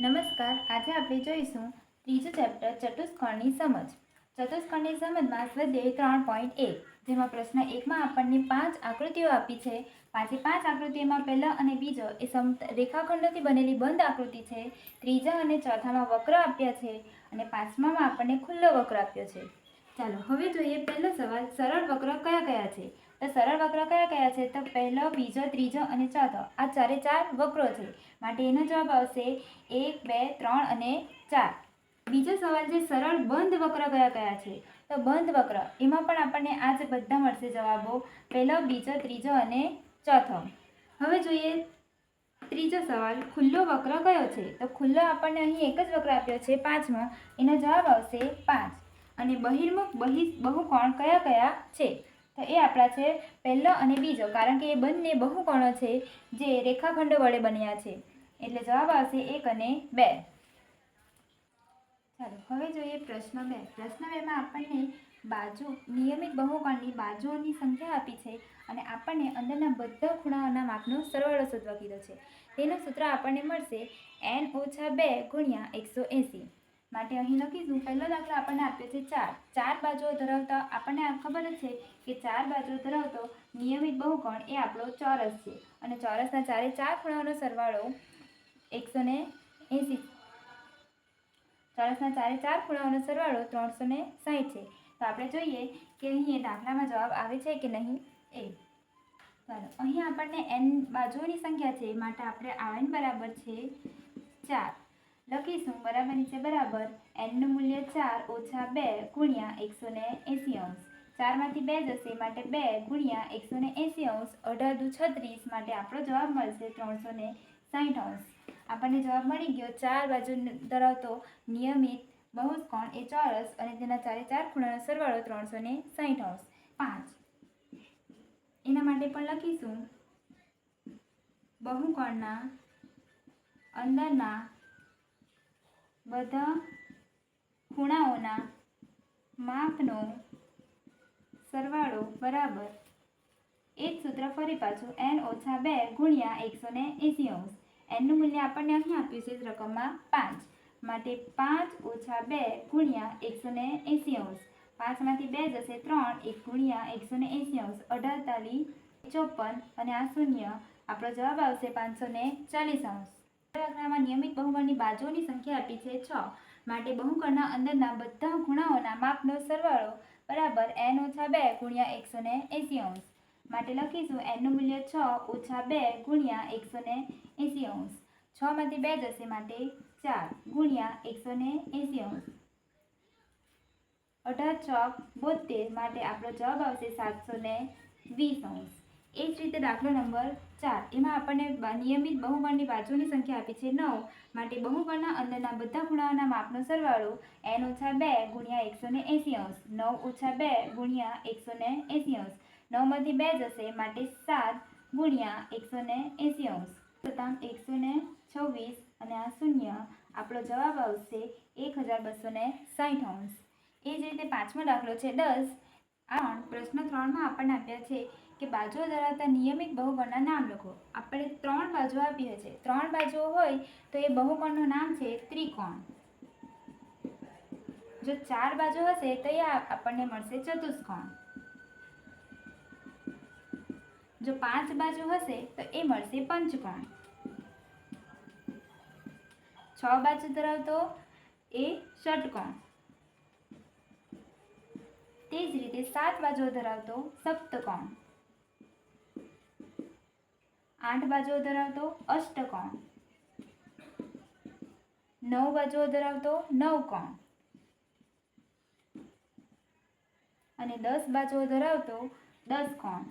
નમસ્કાર, આજે આપણે જોઈશું ત્રીજું ચેપ્ટર ચતુષ્કોણની સમજ. ચતુષ્કોણની સમજમાં સ્વાધ્યાય 3.1, જેમાં પ્રશ્ન 1માં આપણને 5 આકૃતિઓ આપી છે. પાંચ આકૃતિઓમાં પહેલો અને બીજો એ રેખાખંડોથી બનેલી બંધ આકૃતિ છે. ત્રીજા અને ચોથામાં વક્ર આપ્યા છે અને પાંચમામાં આપણને ખુલ્લો વક્ર આપ્યો છે. ચાલો હવે જોઈએ પહેલો સવાલ, સરળ વક્ર કયા કયા છે? તો સરળ વક્ર કયા કયા છે? તો પહેલો, બીજો, ત્રીજો અને ચોથો, આ ચારે ચાર વક્રો છે. માટે એનો જવાબ આવશે 1, 2, 3 અને 4. બીજો સવાલ છે, સરળ બંધ વક્ર કયા કયા છે? તો બંધ વક્ર એમાં પણ આપણને આ જ બધા મળશે જવાબો, પહેલો, બીજો, ત્રીજો અને ચોથો. હવે જોઈએ ત્રીજો સવાલ, ખુલ્લો વક્ર કયો છે? તો ખુલ્લો આપણને અહીં એક જ વક્ર આપ્યો છે, પાંચમો. એનો જવાબ આવશે 5. અને બહિર્મુખ બહુકોણ કયા કયા છે? તો એ આપણા છે પહેલો અને બીજો, કારણ કે એ બંને બહુકોણો છે જે રેખાખંડો વડે બન્યા છે. એટલે જવાબ આવશે 1 અને 2. ચાલો હવે જોઈએ પ્રશ્ન 2. પ્રશ્ન 2માં આપણને નિયમિત બહુકોણની બાજુઓની સંખ્યા આપી છે અને આપણને અંદરના બધા ખૂણાઓના માપનો સરવાળો શોધવા કીધો છે. તેનું સૂત્ર આપણને મળશે n-2 ગુણ્યા 180. માટે અહીં લખીશું, પહેલો દાખલો આપણને આપ્યો છે 4. 4 બાજુઓ ધરાવતા, આપણને ખબર જ છે કે 4 બાજુઓ ધરાવતો નિયમિત બહુકોણ એ આપણો ચોરસ છે અને ચોરસના ચારે ચાર ખૂણાઓનો સરવાળો 180. ચોરસના ચારે ચાર ખૂણાઓનો સરવાળો 360 છે. તો આપણે જોઈએ કે અહીં એ દાખલામાં જવાબ આવે છે કે નહીં એ. ચાલો અહીં આપણને n બાજુઓની સંખ્યા છે, માટે આપણે n બરાબર છે 4 લખીશું. બરાબર નીચે બરાબર n નું મૂલ્ય 4 ઓછા 2 ગુણ્યા 180°. 4 માંથી 2 જશે, માટે 2 ગુણ્યા 180°, 18 દુ 36, માટે આપણો જવાબ મળશે 360°. આપણને જવાબ મળી ગયો. 4 બાજુ ધરાવતો નિયમિત બહુકોણ એ ચોરસ અને તેના ચારે ચાર ખૂણાનો સરવાળો 360°. 5 એના માટે પણ લખીશું, બહુકોણના અંદરના બધા ખૂણાઓના માપનો સરવાળો બરાબર એ જ સૂત્ર ફરી પાછું n-2 ગુણ્યા 180°. n નું મૂલ્ય આપણને અહીં આપ્યું છે રકમમાં 5, માટે 5 ઓછા 2 ગુણ્યા 180°. 5 માંથી 2 જશે, 3, 1 ગુણ્યા 180°, 18 તાલી 54 અને આ શૂન્ય. આપણો જવાબ આવશે 540°. દાખલામાં નિયમિત બહુકોણની બાજુઓની સંખ્યા આપી છે 6, માટે બહુકોણના અંદરના બધા ખૂણાઓના માપનો સરવાળો બરાબર n-2 ગુણ્યા 180°. માટે લખીશું, n નું મૂલ્ય 6 ઓછા 2 ગુણ્યા 180°. 6 માંથી 2 જશે, માટે 4 ગુણ્યા 180°. 18 ચોક 72, માટે આપણો જવાબ આવશે 720°. એ જ રીતે દાખલો નંબર 4, એમાં આપણને નિયમિત બહુકોણની બાજુઓની સંખ્યા આપી છે 9, માટે બહુકોણના અંદરના બધા ખૂણાઓના માપનો સરવાળો n-2 ગુણ્યા 180°. 9 ઓછા 2 ગુણ્યા 180°. 9 માંથી 2 જશે, માટે 7 ગુણ્યા 180°. 126 અને આ શૂન્ય. આપણો જવાબ આવશે 1260°. એ જ રીતે પાંચમો દાખલો છે 10. પ્રશ્ન 3માં આપણને આપ્યા છે કે બાજુઓ ધરાવતા નિયમિત બહુકોણના નામ લખો. આપણે 3 બાજુઓ આપી છે. 3 બાજુઓ હોય તો એ બહુકોણનું નામ છે ત્રિકોણ. જો 4 બાજુ હશે તો એ આપણને મળશે ચતુષ્કોણ. જો 5 બાજુ હશે તો એ મળશે પંચકોણ. 6 બાજુ ધરાવતો એ ષટકોણ. તે જ રીતે 7 બાજુઓ ધરાવતો સપ્તકોણ. 8 બાજુઓ ધરાવતો અષ્ટકોણ. 9 બાજુઓ ધરાવતો નવકોણ અને 10 બાજુઓ ધરાવતો દસકોણ.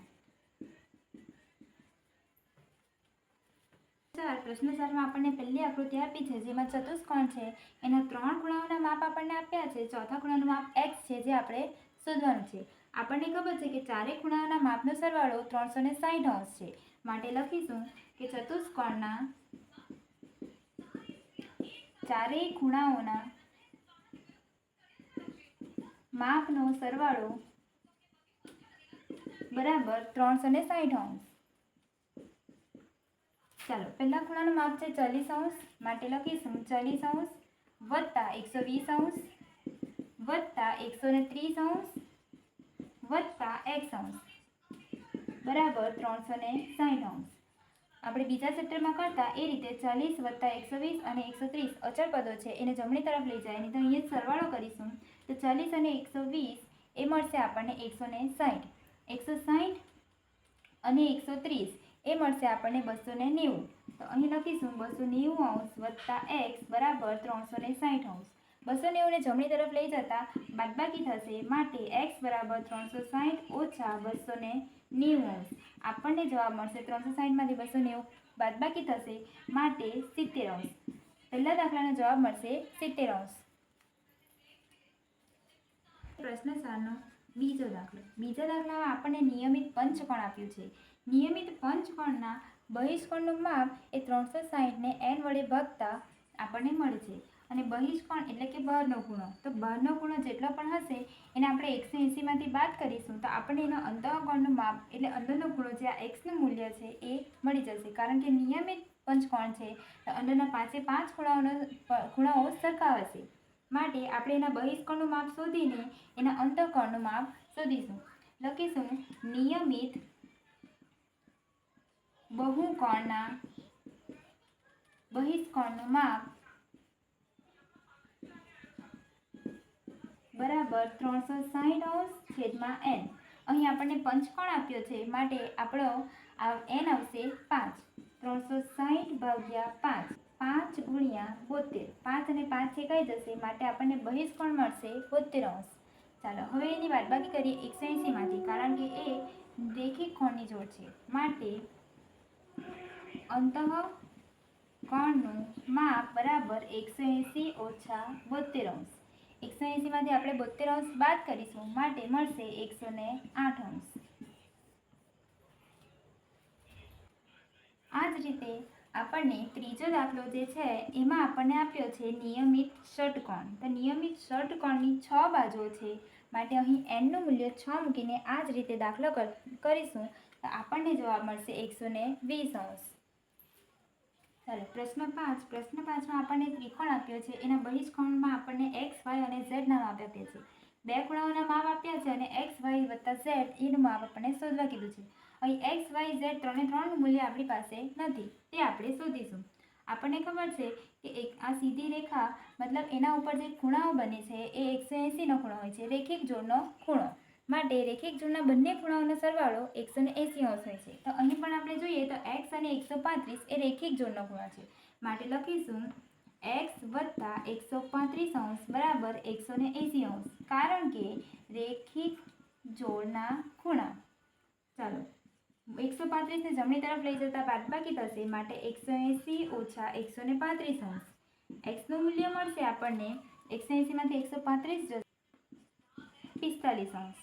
પ્રશ્ન 4માં આપણને પહેલી આકૃતિ આપી છે, જેમાં ચતુષ્કોણ છે. એના 3 ખૂણાઓના માપ આપણને આપ્યા છે. ચોથા ખૂણાનું માપ x છે, જે આપણે શોધવાનું છે. આપણને ખબર છે કે ચારે ખૂણાઓના માપનો સરવાળો 360° છે. માટે લખીશું કે ચતુષ્કોણના ચારેય ખૂણાઓના માપનો સરવાળો બરાબર 360°. ચાલો પહેલા ખૂણાનું માપ છે 40° માટે લખીશું 40° વત્તા 120° વત્તા 130° વત્તા x° બરાબર 360°. આપણે બીજા ચેપ્ટરમાં કરતા એ રીતે 40 વત્તા 120 અને 130 અચળ પદો છે એને જમણી તરફ લઈ જાય નહીં તો અહીંયા સરવાળો કરીશું તો 40 અને 120 એ મળશે આપણને 160. 160 અને 130 એ મળશે આપણને 290. તો અહીં લખીશું 290° વત્તા x બરાબર 360°. 290 ને જમણી તરફ લઈ જતા બાદબાકી થશે માટે x બરાબર 360 ઓછા 290°. આપણને જવાબ મળશે 360 માંથી 290 બાદબાકી થશે માટે 70°. પહેલા દાખલાનો જવાબ મળશે 70°. પ્રશ્ન 4નો બીજો દાખલો. બીજા દાખલામાં આપણને નિયમિત પંચકોણ આપ્યું છે. નિયમિત પંચકોણના બહિષ્કોણનું માપ એ 360 ને n વડે ભાગતા આપણને મળે છે અને બહિષ્કોણ એટલે કે બહારનો ખૂણો. તો બહારનો ખૂણો જેટલો પણ હશે એને આપણે 180 માંથી બાદ કરીશું તો આપણને એનો અંતઃકોણનું માપ એટલે અંદરનો ખૂણો જે આ x નું મૂલ્ય છે એ મળી જશે. કારણ કે નિયમિત પંચકોણ છે તો અંદરના 5 ખૂણાઓ સરખા હશે માટે આપણે એના બહિષ્કોણનું માપ શોધીને એના અંતઃકોણનું માપ શોધીશું. લખીશું નિયમિત બહુકોણના બહિષ્કોણનું માપ બરાબર 360°/n. અહીં આપણને પંચકોણ આપ્યો છે માટે આપણો n આવશે 5. 360/5 5 ગુણ્યા 72. 5 અને 5 છેકાઈ જશે માટે આપણને બહિષ્કોણ મળશે 72°. ચાલો હવે એની બાદબાકી કરીએ 180 માંથી કારણ કે એ રેખિક કોણની જોડ છે માટે અંતઃકોણનું માપ બરાબર 180 ઓછા 72°. 180 માંથી આપણે 72° બાદ કરીશું માટે મળશે 108°. આ જ રીતે આપણને ત્રીજો દાખલો જે છે એમાં આપણને આપ્યો છે નિયમિત ષટકોણ. તો નિયમિત ષટકોણની 6 બાજુઓ છે માટે અહીં n નું મૂલ્ય 6 મૂકીને આ જ રીતે દાખલો કરીશું તો આપણને જવાબ મળશે 120°. ચાલો પ્રશ્ન 5. પ્રશ્ન 5માં આપણને ત્રિકોણ આપ્યો છે એના બહિષ્કોણમાં આપણને x, y અને z ના માપ આપ્યા છે. બે ખૂણાઓના માપ આપ્યા છે અને x, y વત્તા z એનું માપ આપણને શોધવા કીધું છે. અહીં x, y, z ત્રણનું મૂલ્ય આપણી પાસે નથી તે આપણે શોધીશું. આપણને ખબર છે કે આ સીધી રેખા મતલબ એના ઉપર જે ખૂણાઓ બને છે એ 180 નો ખૂણો હોય છે, રેખિક જોડનો ખૂણો. માટે રેખિક જોડના બંને ખૂણાઓનો સરવાળો 180° હોય છે. તો અહીં પણ આપણે જોઈએ તો x અને 135 એ રેખિક જોડનો ખૂણો છે માટે લખીશું x વત્તા 135° બરાબર 180°. કારણ કે રેખિક જોડના ખૂણા. ચાલો 135 ને જમણી તરફ લઈ જતા બાદબાકી થશે માટે 180 ઓછા 135°. x નું મૂલ્ય મળશે આપણને 180 માંથી 135 જશે 45°.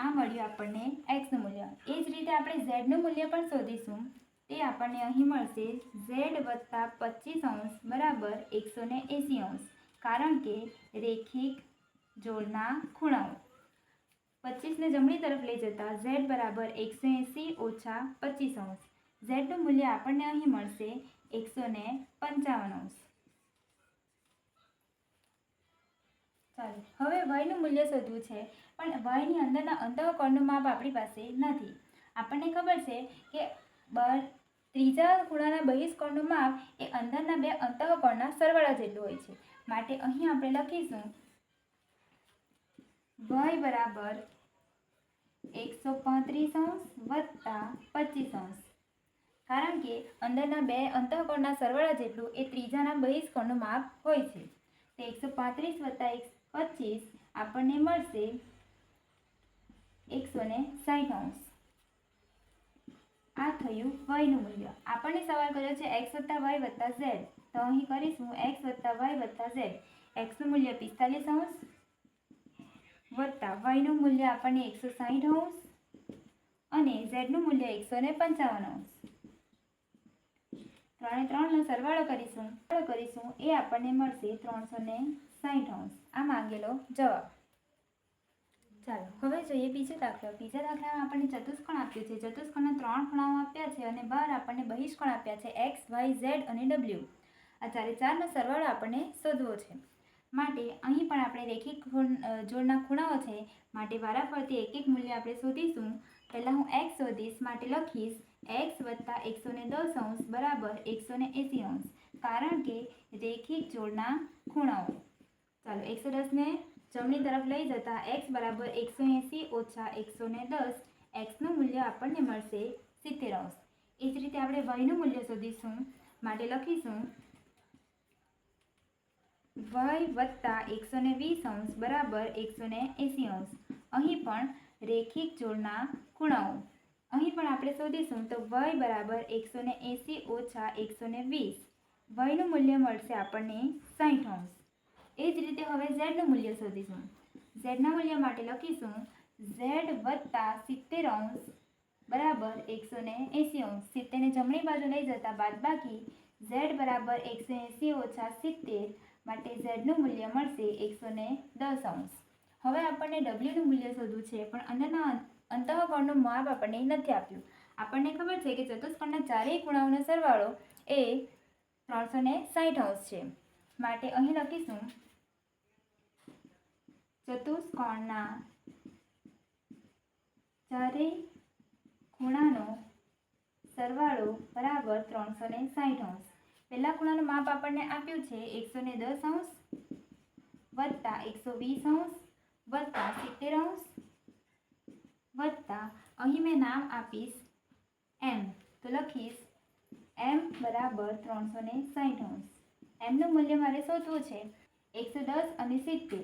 આ મળ્યું આપણને x નું મૂલ્ય. એ જ રીતે આપણે z નું મૂલ્ય પણ શોધીશું. તે આપણને અહીં મળશે z વત્તા 25° બરાબર 180°. કારણ કે રેખિક જોડના ખૂણાઓ. 25 ને જમણી તરફ લઈ જતા z બરાબર 180 ઓછા 25°. z નું મૂલ્ય આપણને અહીં મળશે 155°. ચાલો હવે y નું મૂલ્ય શોધવું છે પણ y ની અંદરના અંતઃકોણનું માપ આપણી પાસે નથી. આપણને ખબર છે કે ત્રીજા ખૂણાના બહિષ્કોણનું માપ એ અંદરના બે અંતઃકોણના સરવાળા જેટલું હોય છે માટે અહીં આપણે લખીશું y બરાબર 135° વત્તા 25°. કારણ કે અંદરના બે અંતઃકોણના સરવાળા જેટલું એ ત્રીજાના બહિષ્કોણનું માપ હોય છે. તો 135 વત્તા 25 આપણને મળશે 160°. આ થયું y નું મૂલ્ય. આપણને સવાલ કર્યો છે x વત્તા y વત્તા z. તો અહીં કરીશું x વત્તા y વત્તા z. x નું મૂલ્ય 45° વત્તા y નું મૂલ્ય આપણને 160° અને z નું મૂલ્ય 155°. 3 ને 3 નો સરવાળો કરીશું એ આપણને મળશે 360°. આ માંગેલો જવાબ. ચાલો હવે જોઈએ બીજો દાખલો. બીજા દાખલામાં આપણને ચતુષ્કોણ આપ્યું છે. ચતુષ્કોણના 3 ખૂણાઓ આપ્યા છે અને બહાર આપણને બહિષ્કોણ આપ્યા છે x, y, z અને w. આ ચારે ચારનો સરવાળો આપણને શોધવો છે. માટે અહીં પણ આપણે રેખિક જોડના ખૂણાઓ છે, માટે વારાફરતી એક એક મૂલ્ય આપણે શોધીશું. પહેલાં હું x શોધીશ, માટે લખીશ x વત્તા 110 બરાબર 180, કારણ કે રેખિક જોડના ખૂણાઓ. ચાલો 110 ને જમણી તરફ લઈ જતા x બરાબર 180 ઓછા 110, xનું મૂલ્ય આપણને મળશે 70. એ જ રીતે આપણે yનું મૂલ્ય શોધીશું, માટે લખીશું y વત્તા 120 બરાબર 180. અહીં પણ રેખિક જોડના ખૂણાઓ. અહીં પણ આપણે શોધીશું તો y બરાબર 180 ઓછા 120, yનું મૂલ્ય મળશે આપણને 60. એ જ રીતે હવે ઝેડનું મૂલ્ય શોધીશું. ઝેડના મૂલ્ય માટે લખીશું z વત્તા 70 બરાબર 180. 70 ને જમણી બાજુ લઈ જતા બાદબાકી z બરાબર 180 ઓછા 70, માટે ઝેડનું મૂલ્ય મળશે 110. હવે આપણને wનું મૂલ્ય શોધવું છે, પણ અંદરના અંતઃકોણનું માપ આપણને નથી આપ્યું. આપણને ખબર છે કે ચતુષ્કોણના ચારેય ખૂણાઓનો સરવાળો એ 360 છે. માટે અહીં લખીશું ચતુષ્કોણના ચારેય ખૂણાનો સરવાળો બરાબર 360. પહેલા ખૂણાનું માપ આપણને આપ્યું છે 110 વત્તા 120 વત્તા 70 વત્તા અહીં મેં નામ આપીશ m, તો લખીશ m બરાબર 360. mનું મૂલ્ય મારે શોધવું છે. 110 અને 70,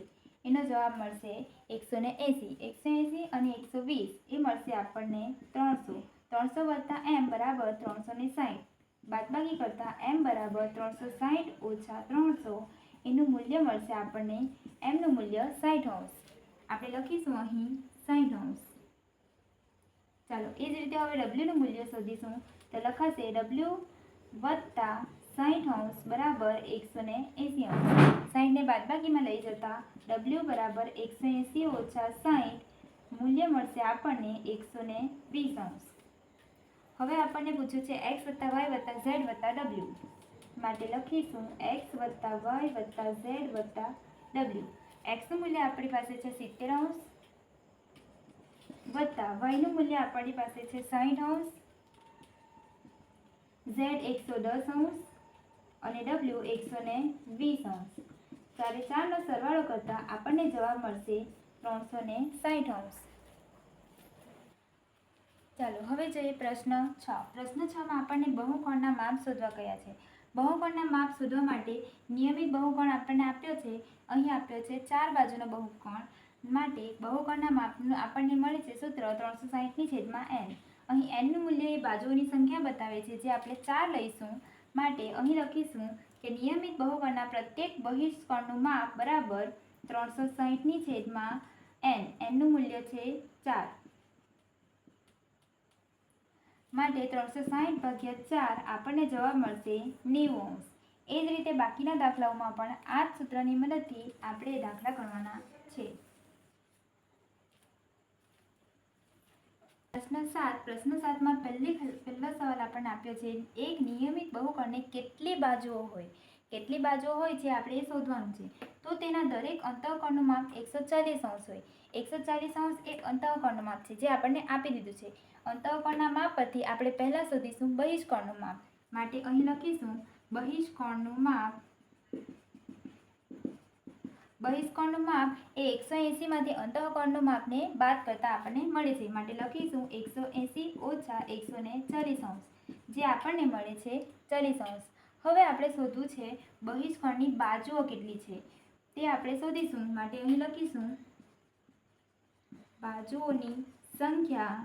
એનો જવાબ મળશે 180. 180 અને 120 એ મળશે આપણને 300. 300 વત્તા m બરાબર 360. બાદબાકી કરતા m બરાબર 360 ઓછા 300, એનું મૂલ્ય મળશે આપણને, mનું મૂલ્ય 60. આપણે લખીશું અહીં 60. ચાલો એ જ રીતે હવે wનું મૂલ્ય શોધીશું, તો લખાશે w વત્તા 60 બરાબર 180. 60 ને બાદબાકીમાં લઈ જતા w બરાબર 180 ઓછા 60, મૂલ્ય મળશે આપણને 120. હવે આપણને પૂછ્યું છે x વત્તા y વત્તા z વત્તા w. માટે લખીશું x વત્તા y વત્તા z વત્તા w. xનું મૂલ્ય આપણી પાસે છે 70 વત્તા yનું મૂલ્ય આપણી પાસે છે 60, z 110 અને w 120. ત્યારે ચારનો સરવાળો કરતા આપણને જવાબ મળશે 360. ચાલો હવે જોઈએ પ્રશ્ન 6. પ્રશ્ન 6માં આપણને બહુકોણના માપ શોધવા કહ્યા છે. બહુકોણના માપ શોધવા માટે નિયમિત બહુકોણ આપણને આપ્યો છે. અહીં આપ્યો છે 4 બાજુનો બહુકોણ. માટે બહુકોણના માપનું આપણને મળે છે સૂત્ર 360/n. અહીં nનું મૂલ્ય એ બાજુઓની સંખ્યા બતાવે છે, જે આપણે 4 લઈશું. માટે અહીં લખીશું કે નિયમિત બહુકોણના પ્રત્યેક બહિષ્કોણનું માપ બરાબર 360/n. nનું મૂલ્ય છે 4. માટે 360/4 આપણને જવાબ મળશે 90. એ જ રીતે બાકીના દાખલાઓમાં પણ આ જ સૂત્રની મદદથી આપણે દાખલા ગણવાના છે. પ્રશ્ન 7. પ્રશ્ન 7માં પહેલો સવાલ આપણને આપ્યો છે, એક નિયમિત બહુકોણને કેટલી બાજુઓ હોય? કેટલી બાજુઓ હોય છે આપણે એ શોધવાનું છે. તો તેના દરેક અંતઃકોણનું માપ 140 હોય. 140 એ અંતઃકોણનું માપ છે, જે આપણને આપી દીધું છે. અંતઃકોણના માપ પરથી આપણે પહેલા શોધીશું બહિષ્કોણનું માપ. માટે અહીં લખીશું બહિષ્કોણનું માપ. બહિષ્કોણનું માપ એ 180માંથી અંતઃકોણનું માપને બાદ કરતા આપણને મળે છે. માટે લખીશું 180 ઓછા 140, જે આપણને મળે છે 40. હવે આપણે શોધવું છે બહિષ્કોણની બાજુઓ કેટલી છે, તે આપણે શોધીશું. માટે અહીં લખીશું બાજુઓની સંખ્યા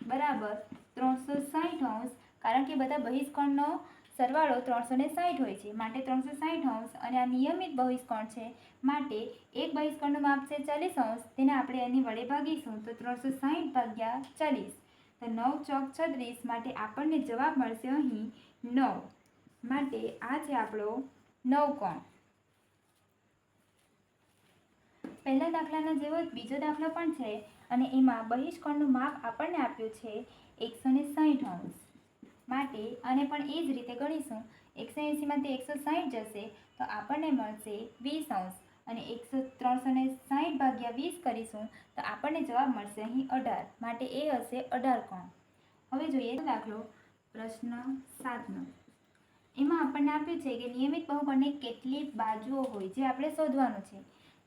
બરાબર 360, કારણ કે બધા બહિષ્કોણનો સરવાળો 360 હોય છે. માટે 360, અને આ નિયમિત બહિષ્કોણ છે, માટે એક બહિષ્કોણનું માપ છે 40, તેને આપણે એની વડે ભાગીશું તો 360/40, તો 9 ચોક 36. માટે આપણને જવાબ મળશે અહીં 9. માટે આ છે આપણો 9 કોણ. પહેલા દાખલાના જેવો જ બીજો દાખલો પણ છે અને એમાં બહિષ્કોણનું માપ આપણને આપ્યું છે 160 અંશ માટે અને પણ એ જ રીતે ગણીશું 180માંથી 160 જશે તો આપણને મળશે 20 અંશ અને 360 ભાગ્યા 20 કરીશું તો આપણને જવાબ મળશે અહીં 18 માટે એ હશે 18 કોણ. હવે જોઈએ દાખલો પ્રશ્ન 7નો. એમાં આપણને આપ્યું છે કે નિયમિત બહુકોણની કેટલી બાજુઓ હોય જે આપણે શોધવાનું છે.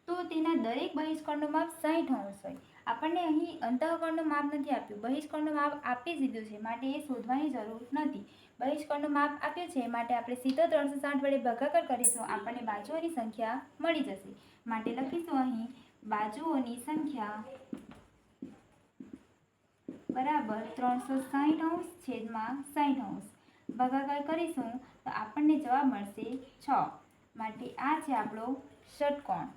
તો તેના દરેક બહિષ્કોણનું માપ 60 અંશ હોય. આપણને અહીં અંતઃકોણનું માપ નથી આપ્યું, બહિષ્કોણનું માપ આપી દીધું છે માટે એ શોધવાની જરૂર નથી. બહિષ્કોણનું માપ આપ્યું છે માટે આપણે સીધો 360 વડે ભાગાકાર કરીશું, આપણને બાજુઓની સંખ્યા મળી જશે. માટે લખીશું અહીં બાજુઓની સંખ્યા બરાબર 360 અંશ છેદમાં 60 અંશ. ભાગાકાર કરીશું તો આપણને જવાબ મળશે 6 માટે આ છે આપણો ષટકોણ.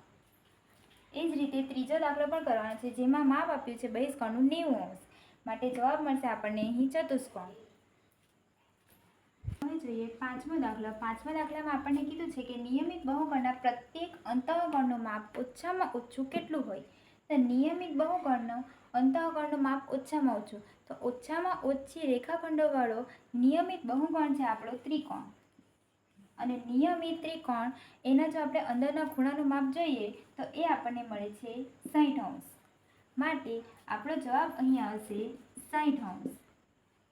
એ જ રીતે ત્રીજો દાખલો પણ કરવાનો છે જેમાં માપ આપ્યું છે બહિષ્કોણનું 90 અંશ માટે જવાબ મળશે આપણને અહીં ચતુષ્કોણ. હવે જોઈએ પાંચમો દાખલો. પાંચમા દાખલામાં આપણને કીધું છે કે નિયમિત બહુકોણના પ્રત્યેક અંતઃકોણનું માપ ઓછામાં ઓછું કેટલું હોય. તો નિયમિત બહુકોણનું અંતઃકોણનું માપ ઓછામાં ઓછું, તો ઓછામાં ઓછી રેખાખંડોવાળો નિયમિત બહુકોણ છે આપણો ત્રિકોણ. અને નિયમિત ત્રિકોણ એના જો આપણે અંદરના ખૂણાનું માપ જોઈએ તો એ આપણને મળે છે 60 અંશ માટે આપણો જવાબ અહીં આવશે 60 અંશ.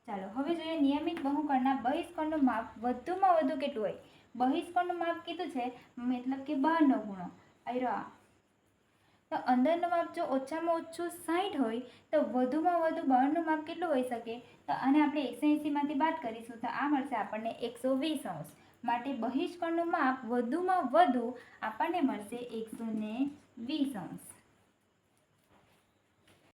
ચાલો હવે જોઈએ નિયમિત બહુકોણના બહિષ્કોણનું માપ વધુમાં વધુ કેટલું હોય. બહિષ્કોણનું માપ કીધું છે મતલબ કે બહારનો ખૂણો આવ્યો આ. તો અંદરનું માપ જો ઓછામાં ઓછું 60 હોય તો વધુમાં વધુ બહારનું માપ કેટલું હોઈ શકે. તો આને આપણે 180માંથી બાદ કરીશું તો આ મળશે આપણને 120 અંશ માટે બહિષ્કોણનું માપ વધુમાં વધુ આપણને મળશે 120 અંશ.